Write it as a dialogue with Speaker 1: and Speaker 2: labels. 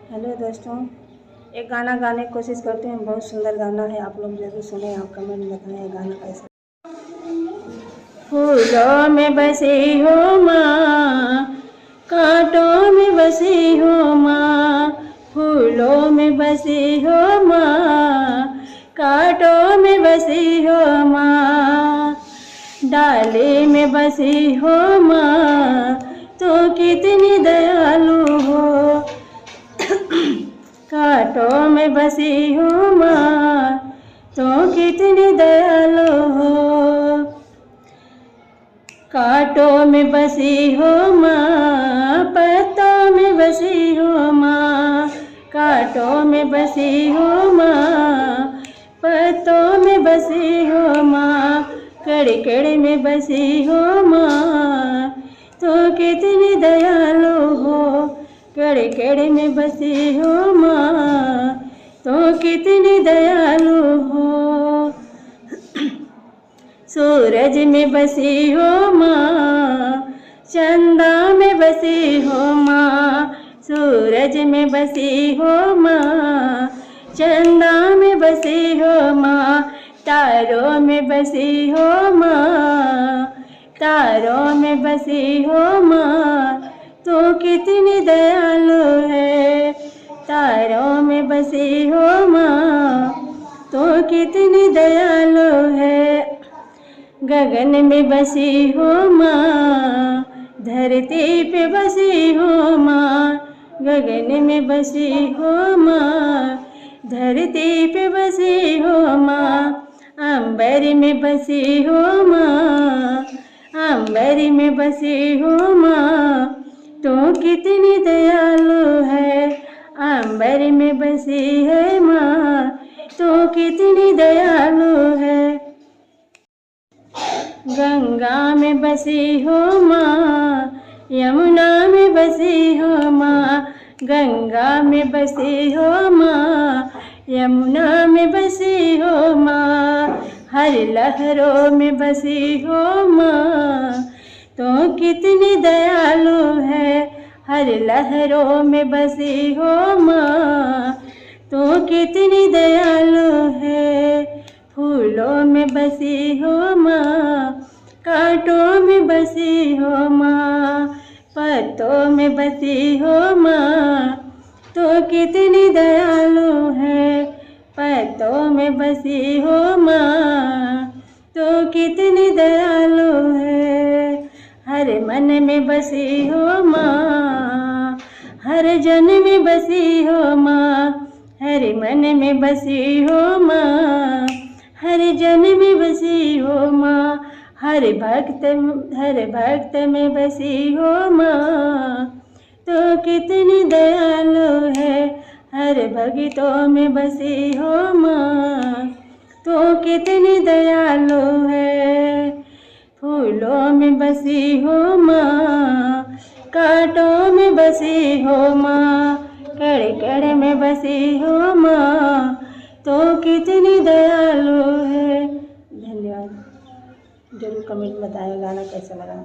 Speaker 1: Hello दोस्तों, एक गाना गाने की कोशिश करते हैं। बहुत सुंदर गाना है, आप लोग जरूर सुने। आप कमेंट में बताएं ये गाना कैसा। फूलों में बसी हो माँ, कांटों में बसी हो माँ। फूलों में बसी हो माँ, कांटों में बसी हो माँ। डाली में बसी हो माँ, तो कितनी दयालु हो। कांटों में बसी हो माँ, तो कितनी दयालु हो। कांटों में बसी हो माँ, पत्तों में बसी हो माँ। कांटों में बसी हो माँ, पत्तों में बसी हो माँ। कड़ी कड़ी में बसी हो माँ, तो कितनी दयालु हो। कड़ी कड़ी में बसी हो माँ, तो कितनी दयालु हो। सूरज में बसी हो माँ, चंदा में बसी हो माँ। सूरज में बसी हो माँ, चंदा में बसी हो माँ। तारों में बसी हो माँ, तारों में बसी हो माँ, तो कितनी दयालु है। तारों में बसी हो माँ, तो कितनी दयालु है। गगन में बसी हो माँ, धरती पे बसी हो माँ। गगन में बसी हो माँ, धरती पे बसी हो माँ। अंबर में बसी हो माँ, अंबर में बसी हो माँ, तो कितनी दयालु है। अंबर में बसी है माँ, तो कितनी दयालु है। गंगा में बसी हो माँ, यमुना में बसी हो माँ। गंगा में बसी हो माँ, यमुना में बसी हो माँ। हर लहरों में बसी हो माँ, तो कितनी दयालु है। हर लहरों में बसी हो माँ, तो कितनी दयालु है। फूलों में बसी हो माँ, कांटों में बसी हो माँ। पत्तों में बसी हो माँ, तो कितनी दयालु है। पत्तों में बसी हो माँ, तो कितनी दयालु है। हर मन में बसी हो माँ, हर जन में बसी हो माँ। हर मन में बसी हो माँ, हर जन में बसी हो माँ। हर भक्त में बसी हो माँ, तो कितनी दयालु है। हर भक्तों में बसी हो माँ, तो कितनी दयालु है। फूलों में बसी हो माँ, कांटों में बसी हो माँ। कड़ कड़ में बसी हो माँ, तो कितनी दयालु है। धन्यवाद। जरूर कमेंट बताएं गाना कैसा लगा।